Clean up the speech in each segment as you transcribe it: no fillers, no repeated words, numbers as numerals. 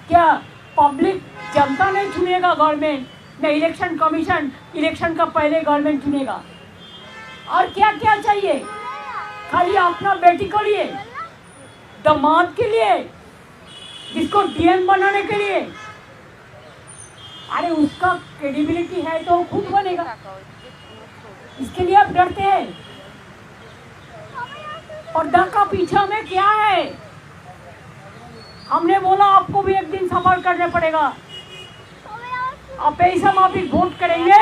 क्या पब्लिक जनता नहीं चुनेगा गवर्नमेंट, न इलेक्शन कमीशन इलेक्शन का पहले गवर्नमेंट चुनेगा? और क्या क्या चाहिए? खाली अपना बेटी को लिए, दामाद के लिए, जिसको डीएम बनाने के लिए? अरे उसका क्रेडिबिलिटी है तो खुद बनेगा, इसके लिए आप डरते हैं? पर्दा का पीछा में क्या है? हमने बोला आपको भी एक दिन सफर करने पड़ेगा। आप ऐसा माफी वोट करेंगे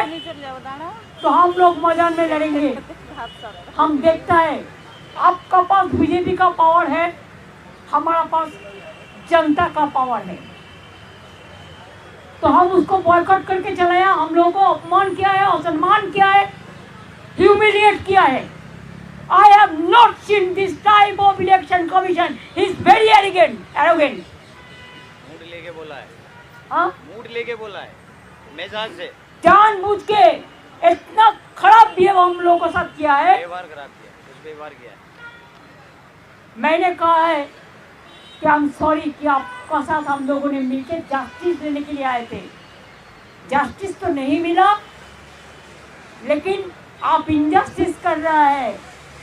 तो हम लोग मैदान में लड़ेंगे। हम देखता है आपका पास बीजेपी का पावर है, हमारा पास जनता का पावर है, तो हम उसको बॉयकॉट करके चलाया। हम लोगों को अपमान किया है, असम्मान किया है, ह्यूमिलिएट किया है। I have not seen this type of election commission. He is very arrogant. Mood लेके बोला है। हाँ? मूड लेके बोला है, मिजाज से जानबूझ के इतना खराब बिहेव हम लोगों के साथ किया है। व्यवहार खराब किया, कुछ व्यवहार किया है। मैंने कहा है कि I'm sorry कि आपका साथ हम लोगों ने मिलकर जस्टिस देने के लिए आए थे। जस्टिस तो नहीं मिला, लेकिन आप इनजस्टिस कर रहा है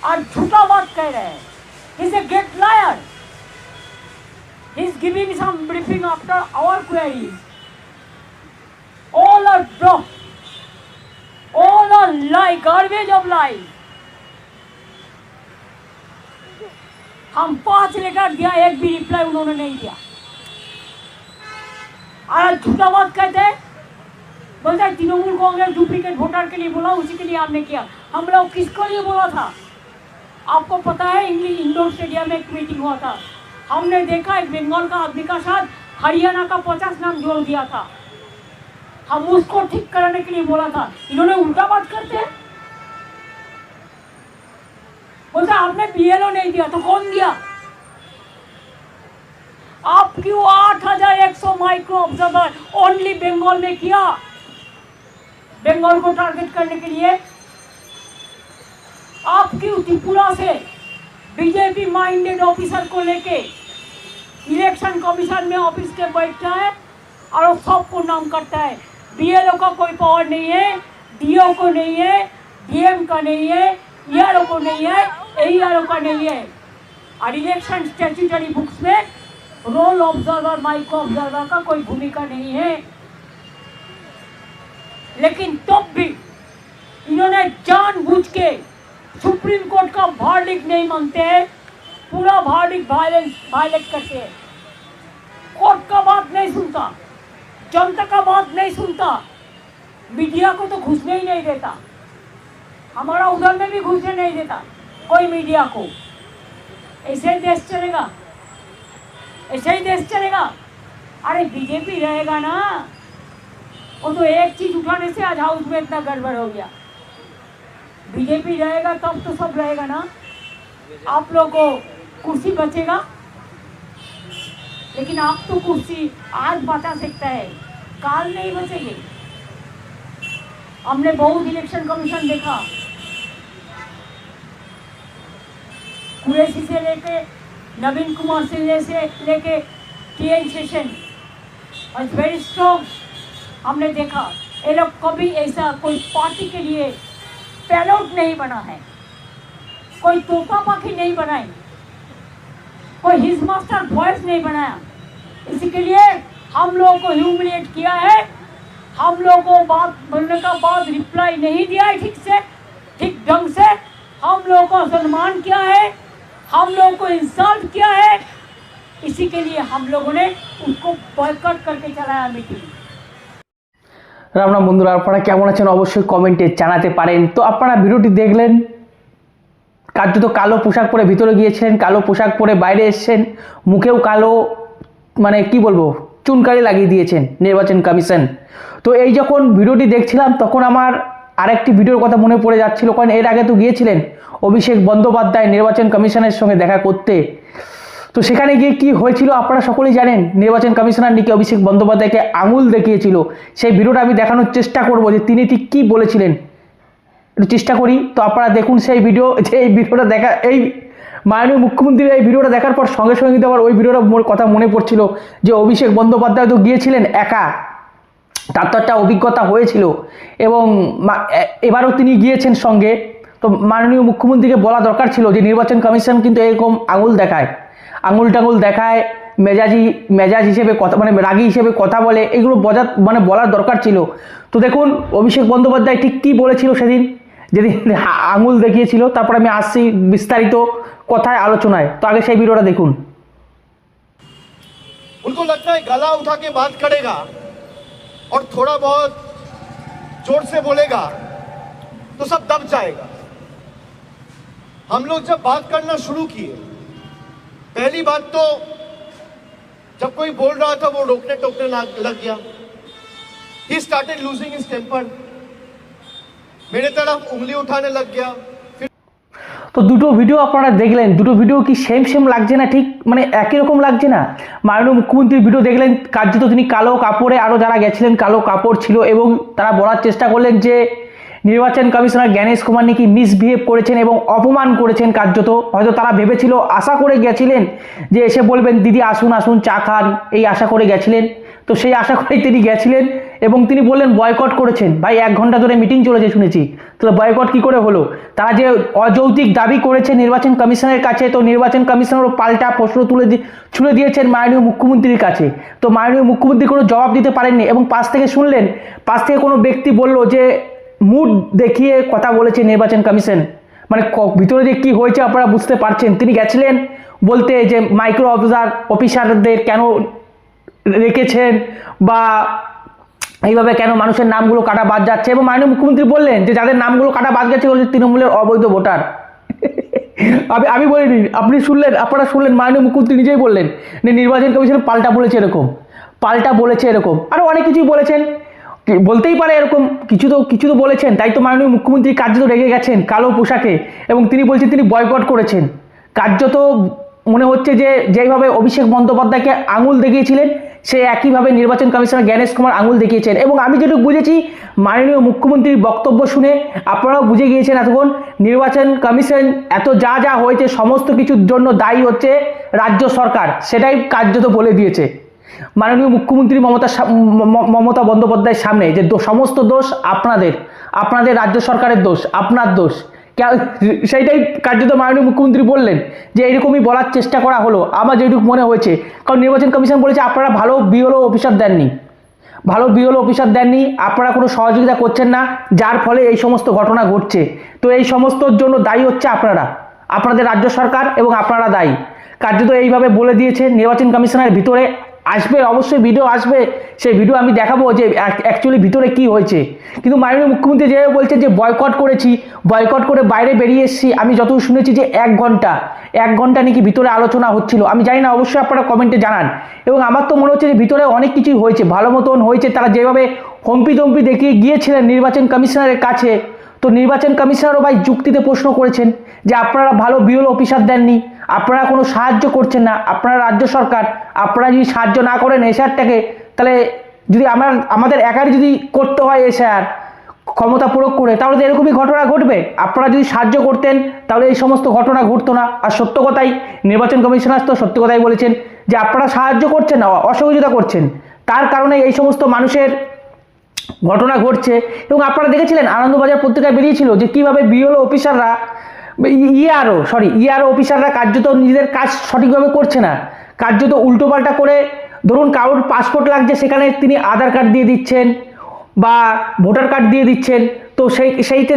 और झूठा बात कह रहे हैं। He is a great liar. He is giving some briefing after our queries. All are bluff. All are lie, garbage of lies. हम 5 लेटर दिया, एक भी रिप्लाई उन्होंने नहीं दिया। और झूठा बात कहते हैं, बोलते हैं तृणमूल कांग्रेस डुप्लीकेट वोटर के लिए बोला, उसी के लिए आपने किया। हम लोग किसको लिए बोला था? आपको पता है इंग्लिश इंडोर स्टेडियम में एक मीटिंग हुआ था, हमने देखा एक बंगाल का आदमी का साथ हरियाणा का 50 नाम जोड़ दिया था। हम उसको ठीक कराने के लिए बोला था, इन्होंने उल्टा बात करते हैं। बोलता आपने बीएलओ नहीं दिया, तो कौन दिया? आप क्यों 8100 माइक्रो ऑब्जर्वर ओनली बंगाल में किया, बंगाल को टारगेट करने के लिए? आप क्यों त्रिपुरा से बीजेपी माइंडेड ऑफिसर को लेके इलेक्शन कमीशन में ऑफिस के बैठता है और सबको नाम करता है? बीएलओ का कोई पावर नहीं है, डीओ को नहीं है, डीएम का नहीं है, ईआरओ को नहीं है, एईआरओ का नहीं है। और इलेक्शन स्टैट्यूटरी बुक्स में रोल ऑब्जर्वर, माइक्रो ऑब्जर्वर का कोई भूमिका नहीं है। लेकिन तब भी इन्होंने जानबूझ के सुप्रीम कोर्ट का वर्डिक्ट नहीं मानते हैं, पूरा वर्डिक्ट वायलेट करते हैं। कोर्ट का बात नहीं सुनता, जनता का बात नहीं सुनता, मीडिया को तो घुसने ही नहीं देता। हमारा उधर में भी घुसने नहीं देता कोई मीडिया को। ऐसे ही देश चलेगा? ऐसे ही देश चलेगा? अरे बीजेपी रहेगा ना, वो तो एक चीज उठाने से आज हाउस में इतना गड़बड़ हो गया। बीजेपी रहेगा तब तो सब रहेगा ना। आप लोगों को कुर्सी बचेगा, लेकिन आप तो कुर्सी आज बचा सकता है, काल नहीं बचेगी। हमने बहुत इलेक्शन कमीशन देखा, कुरैशी से लेके नवीन कुमार सिंह से लेके टीएन सेशन और वेरी स्ट्रॉन्ग। हमने देखा ये लोग कभी ऐसा कोई पार्टी के लिए पैलोट नहीं बना है, कोई तोता पाखी नहीं बनाई, कोई हिज मास्टर वॉइस नहीं बनाया। इसी के लिए हम लोगों को ह्यूमिलिएट किया है, हम लोगों को बात बोलने का बाद रिप्लाई नहीं दिया है ठीक से, ठीक ढंग से। हम लोगों को सम्मान किया है, हम लोगों को इंसल्ट किया है। इसी के लिए हम लोगों ने उसको बॉयकॉट करके चलाया मीटिंग। রাম রাম বন্ধুরা, আপনারা কেমন আছেন অবশ্যই কমেন্টে জানাতে পারেন। তো আপনারা ভিডিওটি দেখলেন, কার্যত কালো পোশাক পরে ভিতরে গিয়েছিলেন, কালো পোশাক পরে বাইরে এসেছেন, মুখেও কালো মানে কি বলবো চুনকালি লাগিয়ে দিয়েছেন নির্বাচন কমিশন। তো এই যখন ভিডিওটি দেখছিলাম তখন আমার আরেকটি ভিডিওর কথা মনে পড়ে যাচ্ছিল, কারণ এর আগে তো গিয়েছিলেন অভিষেক বন্দ্যোপাধ্যায় নির্বাচন কমিশনের সঙ্গে দেখা করতে। তো সেখানে গিয়ে কি হয়েছিল আপনারা সকলেই জানেন। নির্বাচন কমিশনার নাকি অভিষেক বন্দ্যোপাধ্যায়কে আঙুল দেখিয়েছিল। সেই ভিডিওটা আমি দেখানোর চেষ্টা করব যে তিনি ঠিক কী বলেছিলেন, একটু চেষ্টা করি। তো আপনারা দেখুন সেই ভিডিও, যে এই ভিডিওটা দেখা, এই মাননীয় মুখ্যমন্ত্রীর এই ভিডিওটা দেখার পর সঙ্গে সঙ্গে কিন্তু আবার ওই ভিডিওটা কথা মনে পড়ছিল যে অভিষেক বন্দ্যোপাধ্যায় তো গিয়েছিলেন একা, তার তো একটা অভিজ্ঞতা হয়েছিল এবং এবারও তিনি গিয়েছেন সঙ্গে। তো মাননীয় মুখ্যমন্ত্রীকে বলা দরকার ছিল যে নির্বাচন কমিশন কিন্তু এরকম আঙুল দেখায়, আঙুল টাঙুল দেখায়, মেজাজ হিসেবে কথা মানে রাগী হিসেবে কথা বলে, এগুলো বলার দরকার ছিল। তো দেখুন অভিষেক বন্দ্যোপাধ্যায় ঠিক কী বলেছিল সেদিন যেদিন আঙুল দেখিয়েছিল। তারপর আমি আসছি বিস্তারিত কথায় আলোচনায়। তো আগে সেই ভিডিওটা দেখুন। उनको लगता है गला उठा के बात करेगा और थोड़ा बहुत जोर से बोलेगा तो सब दब जाएगा। हम लोग जब बात करना शुरू किए, पहली बात तो जब कोई बोल रहा था वो रोकने टोकने लग गया। He started losing his temper, मेरे तरफ उंगली उठाने लग गया। তো দুটো ভিডিও আপনারা দেখলেন, দুটো ভিডিও কি সেম লাগছে না? ঠিক মানে একই রকম লাগছে না? মাননীয় মুখ্যমন্ত্রীর ভিডিও দেখলেন, কার্যত তিনি কালো কাপড়ে, আরও যারা গেছিলেন কালো কাপড় ছিল এবং তারা বলার চেষ্টা করলেন যে নির্বাচন কমিশনার জ্ঞানেশ কুমার নাকি মিসবিহেভ করেছেন এবং অপমান করেছেন কার্যত। হয়তো তারা ভেবেছিল, আশা করে গেছিলেন যে এসে বলবেন দিদি আসুন আসুন চা খান, এই আশা করে গেছিলেন। তো সেই আশা করেই তিনি গেছিলেন এবং তিনি বললেন বয়কট করেছেন। ভাই 1 ঘন্টা ধরে মিটিং চলেছে শুনেছি, তাহলে বয়কট কী করে হলো? তারা যে অযৌক্তিক দাবি করেছে নির্বাচন কমিশনের কাছে, তো নির্বাচন কমিশনেরও পাল্টা প্রশ্ন ছুড়ে দিয়েছেন মাননীয় মুখ্যমন্ত্রীর কাছে। তো মাননীয় মুখ্যমন্ত্রী কোনো জবাব দিতে পারেননি এবং পাশ থেকে শুনলেন, পাশ থেকে কোনো ব্যক্তি বলল যে মুড দেখিয়ে কথা বলেছে নির্বাচন কমিশন। মানে ভিতরে যে কী হয়েছে আপনারা বুঝতে পারছেন। তিনি গেছিলেন বলতে যে মাইক্রো অফিসারদের কেন রেখেছেন বা এইভাবে কেন মানুষের নামগুলো কাটা বাদ যাচ্ছে, এবং মাননীয় মুখ্যমন্ত্রী বললেন যে যাদের নামগুলো কাটা বাদ যাচ্ছে হচ্ছে তৃণমূলের অবৈধ ভোটার। আমি বলিনি, আপনারা শুনলেন, মাননীয় মুখ্যমন্ত্রী নিজেই বললেন যে নির্বাচন কমিশন পাল্টা বলেছে এরকম, আরও অনেক কিছুই বলেছেন, বলতেই পারে এরকম কিছু তো বলেছেন। তাই তো মাননীয় মুখ্যমন্ত্রী কার্যত রেগে গেছেন কালো পোশাকে এবং তিনি বলছেন তিনি বয়কট করেছেন। কার্যত মনে হচ্ছে যে যেইভাবে অভিষেক বন্দ্যোপাধ্যায়কে আঙুল দেখিয়েছিলেন সে একইভাবে নির্বাচন কমিশনার জ্ঞানেশ কুমার আঙুল দেখিয়েছেন। এবং আমি যেটুকু বুঝেছি মাননীয় মুখ্যমন্ত্রীর বক্তব্য শুনে আপনারাও বুঝে গিয়েছেন এতক্ষণ, নির্বাচন কমিশন এত যা হয়েছে সমস্ত কিছুর জন্য দায়ী হচ্ছে রাজ্য সরকার, সেটাই কার্যত বলে দিয়েছে মাননীয় মুখ্যমন্ত্রী মমতা বন্দ্যোপাধ্যায়ের সামনে যে সমস্ত দোষ আপনাদের রাজ্য সরকারের দোষ, আপনার দোষ, সেইটাই কার্যত মাননীয় মুখ্যমন্ত্রী বললেন যে এইরকমই বলার চেষ্টা করা হলো। আমার যেটুকু মনে হয়েছে, কারণ নির্বাচন কমিশন বলেছে আপনারা ভালো বিএলও অফিসার দেননি, আপনারা কোনো সহযোগিতা করছেন না, যার ফলে এই সমস্ত ঘটনা ঘটছে। তো এই সমস্তর জন্য দায়ী হচ্ছে আপনাদের রাজ্য সরকার এবং আপনারা দায়ী। কার্যত এইভাবে বলে দিয়েছে। নির্বাচন কমিশনের ভিতরে আসবে, অবশ্যই ভিডিও আসবে, সেই ভিডিও আমি দেখাবো যে অ্যাকচুয়ালি ভিতরে কি হয়েছে। কিন্তু মাননীয় মুখ্যমন্ত্রী যেভাবে বলছে যে বয়কট করে বাইরে বেরিয়ে এসেছি, আমি যতদূর শুনেছি যে 1 ঘন্টা নাকি ভিতরে আলোচনা হচ্ছিল। আমি জানি না, অবশ্যই আপনারা কমেন্টে জানান। এবং আমার তো মনে হচ্ছে যে ভিতরে অনেক কিছুই হয়েছে, ভালো মতন হয়েছে। তারা যেভাবে হম্পি দেখিয়ে গিয়েছিলেন নির্বাচন কমিশনারের কাছে, তো নির্বাচন কমিশনারও ভাই যুক্তিতে প্রশ্ন করেছেন যে আপনারা ভালো বিএলও অফিসার দেননি, আপনারা কোনো সাহায্য করছেন না, আপনারা রাজ্য সরকার, আপনারা যদি সাহায্য না করেন এসআরটাকে, তাহলে যদি আমাদের একারই যদি করতে হয় এসআর ক্ষমতা প্রয়োগ করে, তাহলে তো এরকমই ঘটনা ঘটবে। আপনারা যদি সাহায্য করতেন তাহলে এই সমস্ত ঘটনা ঘটতো না। আর সত্য কথাই নির্বাচন কমিশনার তো সত্য কথাই বলেছেন যে আপনারা সাহায্য করছেন না, অসহযোগিতা করছেন, তার কারণে এই সমস্ত মানুষের ঘটনা ঘটছে। এবং আপনারা দেখেছিলেন আনন্দবাজার পত্রিকায় বেরিয়েছিল যে কীভাবে বিএলও অফিসাররা ইআরও অফিসাররা কার্যত নিজেদের কাজ সঠিকভাবে করছে না, কার্যত উল্টোপাল্টা করে, ধরুন কারোর পাসপোর্ট লাগছে সেখানে তিনি আধার কার্ড দিয়ে দিচ্ছেন বা ভোটার কার্ড দিয়ে দিচ্ছেন। তো সেইটা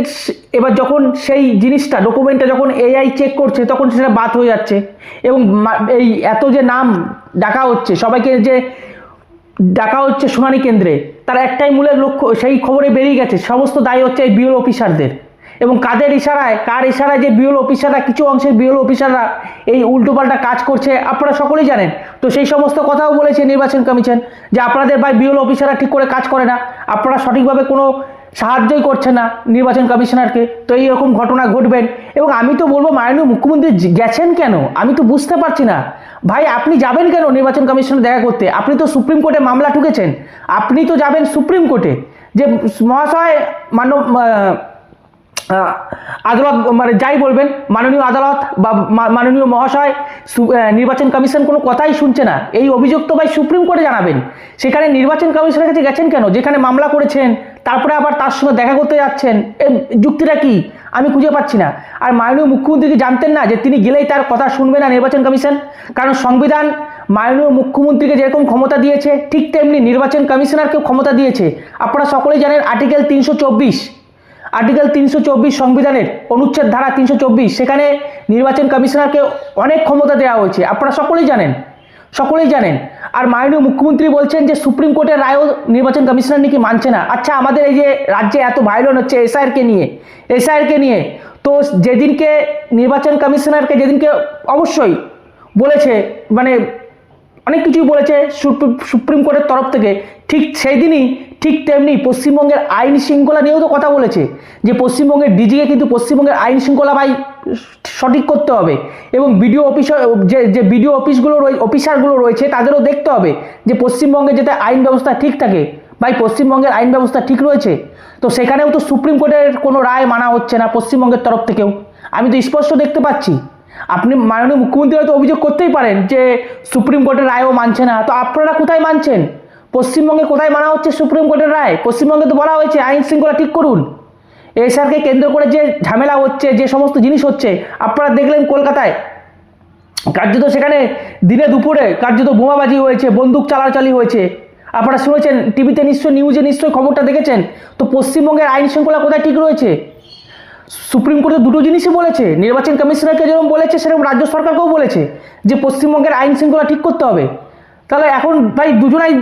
এবার যখন সেই জিনিসটা ডকুমেন্টটা যখন এআই চেক করছে তখন সেটা বাদ হয়ে যাচ্ছে। এবং এই এত যে নাম ডাকা হচ্ছে, সবাইকে যে ডাকা হচ্ছে শুনানি কেন্দ্রে, তার একটাই মূলের লক্ষ্য, সেই খবরে বেরিয়ে গেছে সমস্ত দায়ী হচ্ছে এই বিএলও অফিসারদের। এবং কার ইশারায় যে বিএলও অফিসাররা, কিছু অংশের বিএলও অফিসাররা এই উল্টোপাল্টা কাজ করছে আপনারা সকলেই জানেন। তো সেই সমস্ত কথাও বলেছে নির্বাচন কমিশন যে আপনাদের ভাই বিএলও অফিসাররা ঠিক করে কাজ করে না, আপনারা সঠিকভাবে কোনো সাহায্যই করছে না নির্বাচন কমিশনারকে। তো এইরকম ঘটনা ঘটবেন। এবং আমি তো বলবো মাননীয় মুখ্যমন্ত্রী গেছেন কেন, আমি তো বুঝতে পারছি না। ভাই আপনি যাবেন কেন নির্বাচন কমিশনে দেখা করতে? আপনি তো সুপ্রিম কোর্টে মামলা ঠুকেছেন, আপনি তো যাবেন সুপ্রিম কোর্টে যে মহাশয় আদালত মানে যাই বলবেন, মাননীয় আদালত বা মাননীয় মহাশয় নির্বাচন কমিশন কোনো কথাই শুনছে না। এই অভিযোগ তো ভাই সুপ্রিম কোর্টে জানাবেন। সেখানে নির্বাচন কমিশনের কাছে গেছেন কেন, যেখানে মামলা করেছেন, তারপরে আবার তার সঙ্গে দেখা করতে যাচ্ছেন? এর যুক্তিটা কি আমি খুঁজে পাচ্ছি না। আর মাননীয় মুখ্যমন্ত্রী কি জানতেন না যে তিনি গেলেই তার কথা শুনবে না নির্বাচন কমিশন? কারণ সংবিধান মাননীয় মুখ্যমন্ত্রীকে যেরকম ক্ষমতা দিয়েছে, ঠিক তেমনি নির্বাচন কমিশনারকেও ক্ষমতা দিয়েছে। আপনারা সকলেই জানেন আর্টিকেল 324 সংবিধানের অনুচ্ছেদ ধারা 324, সেখানে নির্বাচন কমিশনারকে অনেক ক্ষমতা দেওয়া হয়েছে। আপনারা সকলেই জানেন। আর মাননীয় মুখ্যমন্ত্রী বলছেন যে সুপ্রিম কোর্টের রায়ও নির্বাচন কমিশনার নাকি মানছে না। আচ্ছা, আমাদের এই যে রাজ্যে এত ভায়োলেন্স হচ্ছে এসআইআরকে নিয়ে, তো যেদিনকে নির্বাচন কমিশনারকে যেদিনকে অবশ্যই বলেছে, মানে অনেক কিছুই বলেছে সুপ্রিম কোর্টের তরফ থেকে, ঠিক সেই দিনই ঠিক তেমনি পশ্চিমবঙ্গের আইন শৃঙ্খলা নিয়েও তো কথা বলেছে যে পশ্চিমবঙ্গের ডিজিকে কিন্তু পশ্চিমবঙ্গের আইন শৃঙ্খলা ভাই সঠিক করতে হবে, এবং বিডিও অফিসার যে বিডিও অফিসারগুলো রয়েছে তাদেরও দেখতে হবে যে পশ্চিমবঙ্গে যাতে আইন ব্যবস্থা ঠিক থাকে। ভাই পশ্চিমবঙ্গের আইন ব্যবস্থা ঠিক রয়েছে? তো সেখানেও তো সুপ্রিম কোর্টের কোনো রায় মানা হচ্ছে না পশ্চিমবঙ্গের তরফ থেকেও, আমি তো স্পষ্ট দেখতে পাচ্ছি। আপনি মাননীয় মুখ্যমন্ত্রী হয়তো অভিযোগ করতেই পারেন যে সুপ্রিম কোর্টের রায়ও মানছে না, তো আপনারা কোথায় মানছেন? পশ্চিমবঙ্গে কোথায় মানা হচ্ছে সুপ্রিম কোর্টের রায়? পশ্চিমবঙ্গে তো বলা হয়েছে আইন শৃঙ্খলা ঠিক করুন। এসআরকে কেন্দ্র করে যে ঝামেলা হচ্ছে, যে সমস্ত জিনিস হচ্ছে, আপনারা দেখলেন কলকাতায় কার্যত সেখানে দিনে দুপুরে কার্যত বোমাবাজি হয়েছে, বন্দুক চালাচালি হয়েছে। আপনারা শুনেছেন টিভিতে, নিউজে নিশ্চয়ই খবরটা দেখেছেন। তো পশ্চিমবঙ্গের আইন শৃঙ্খলা কোথায় ঠিক রয়েছে? সুপ্রিম কোর্টে দুটো জিনিসই বলেছে, নির্বাচন কমিশনারকে যেরকম বলেছে সেরকম রাজ্য সরকারকেও বলেছে যে পশ্চিমবঙ্গের আইন শৃঙ্খলা ঠিক করতে হবে। তাহলে এখন ভাই দুজনাই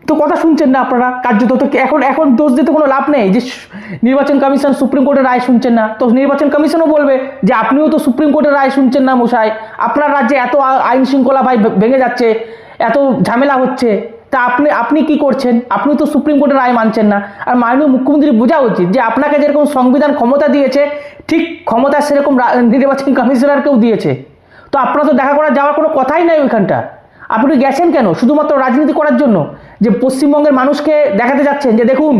তো কথা শুনছেন না আপনারা কার্যত। তো এখন দোষ দিতে কোনো লাভ নেই যে নির্বাচন কমিশন সুপ্রিম কোর্টের রায় শুনছেন না। তো নির্বাচন কমিশনও বলবে যে আপনিও তো সুপ্রিম কোর্টের রায় শুনছেন না মশাই, আপনার রাজ্যে এত আইন শৃঙ্খলা ভাই ভেঙে যাচ্ছে, এত ঝামেলা হচ্ছে, তা আপনি কি করছেন? আপনি তো সুপ্রিম কোর্টের রায় মানছেন না। আর মাননীয় মুখ্যমন্ত্রী বোঝা উচিত যে আপনাকে যেরকম সংবিধান ক্ষমতা দিয়েছে, ঠিক ক্ষমতা সেরকম নির্বাচন কমিশনারকেও দিয়েছে। তো আপনারা তো দেখা করার যাওয়ার কোনো কথাই নাই ওইখানটা। আপনি গেছেন কেন? শুধুমাত্র রাজনীতি করার জন্য, যে পশ্চিমবঙ্গের মানুষকে দেখাতে যাচ্ছেন যে দেখুন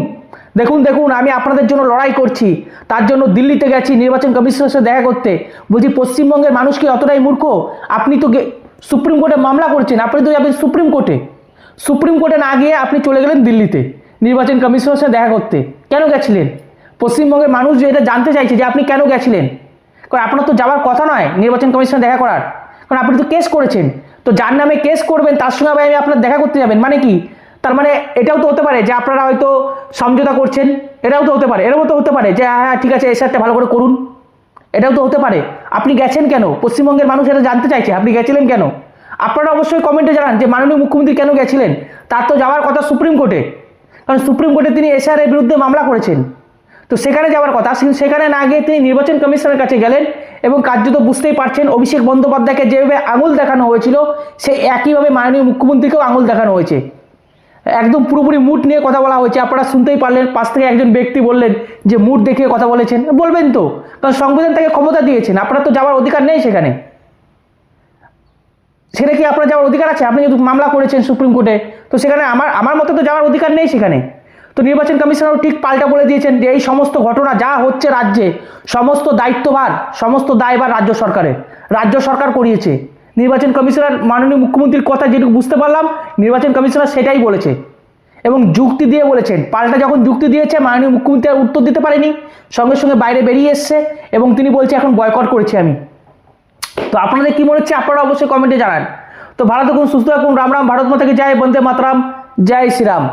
আমি আপনাদের জন্য লড়াই করছি। তার জন্য দিল্লিতে গেছি নির্বাচন কমিশনের সাথে দেখা করতে। বলছি পশ্চিমবঙ্গের মানুষ কি অতটাই মূর্খ? আপনি তো সুপ্রিম কোর্টে মামলা করছেন, আপনি তো যাবেন সুপ্রিম কোর্টে না গিয়ে আপনি চলে গেলেন দিল্লিতে নির্বাচন কমিশনের সাথে দেখা করতে। কেন গেছিলেন? পশ্চিমবঙ্গের মানুষ যে এটা জানতে চাইছে যে আপনি কেন গেছিলেন। কারণ আপনার তো যাওয়ার কথা নয় নির্বাচন কমিশনে দেখা করার, কারণ আপনি তো কেস করেছেন। তো যার নামে কেস করবেন তার সঙ্গে আমি আপনার দেখা করতে যাবেন মানে কি? তার মানে এটাও তো হতে পারে যে আপনারা হয়তো সমঝোতা করছেন, এটাও তো হতে পারে, এরকম তো হতে পারে যে হ্যাঁ ঠিক আছে এসআরটা ভালো করে করুন, এটাও তো হতে পারে। আপনি গেছেন কেন? পশ্চিমবঙ্গের মানুষ এটা জানতে চাইছে আপনি গেছিলেন কেন। আপনারা অবশ্যই কমেন্টে জানান যে মাননীয় মুখ্যমন্ত্রী কেন গেছিলেন। তার তো যাওয়ার কথা সুপ্রিম কোর্টে, কারণ সুপ্রিম কোর্টে তিনি এসআরের বিরুদ্ধে মামলা করেছেন। তো সেখানে যাওয়ার কথা, সেখানে না গিয়ে তিনি নির্বাচন কমিশনের কাছে গেলেন, এবং কার্যত বুঝতেই পারছেন অভিষেক বন্দ্যোপাধ্যায়কে যেভাবে আঙুল দেখানো হয়েছিল সেই একইভাবে মাননীয় মুখ্যমন্ত্রীকেও আঙুল দেখানো হয়েছে। একদম পুরোপুরি মুড নিয়ে কথা বলা হয়েছে। আপনারা শুনতেই পারলেন, পাশ থেকে একজন ব্যক্তি বললেন যে মুড দেখিয়ে কথা বলেছেন। বলবেন তো, কারণ সংবিধান তাকে ক্ষমতা দিয়েছেন। আপনার তো যাওয়ার অধিকার নেই সেখানে। সেটা কি আপনার যাওয়ার অধিকার আছে? আপনি যেহেতু মামলা করেছেন সুপ্রিম কোর্টে, তো সেখানে আমার মতে তো যাওয়ার অধিকার নেই সেখানে। তো নির্বাচন কমিশনারও ঠিক পাল্টা বলে দিয়েছেন যে এই সমস্ত ঘটনা যা হচ্ছে রাজ্যে, সমস্ত দায়ভার রাজ্য সরকারের, রাজ্য সরকার করিয়েছে। নির্বাচন কমিশনার মাননীয় মুখ্যমন্ত্রীর কথা যেটুকু বুঝতে পারলাম, নির্বাচন কমিশনার সেটাই বলেছে এবং যুক্তি দিয়ে বলেছেন। পাল্টা যখন যুক্তি দিয়েছে মাননীয় মুখ্যমন্ত্রী আর উত্তর দিতে পারেনি, সঙ্গে সঙ্গে বাইরে বেরিয়ে এসছে এবং তিনি বলছে এখন বয়কট করেছি আমি। তো আপনাদের কি মনে হচ্ছে আপনারা অবশ্যই কমেন্টে জানান। তো ভালো থাকুন, সুস্থ থাকুন, রাম রাম, ভারত মাতা কি জয়, বন্দে মাতরম, জয় শ্রীরাম।